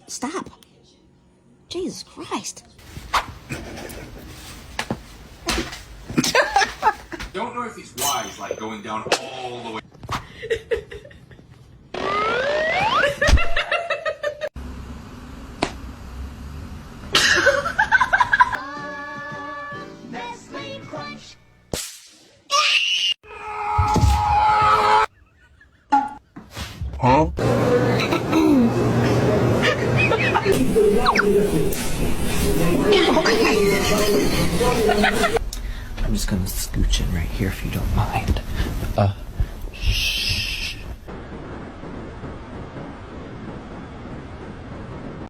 Stop. Jesus Christ. Don't know if he's wise, like going down all the way. Huh? I'm just gonna scooch in right here if you don't mind.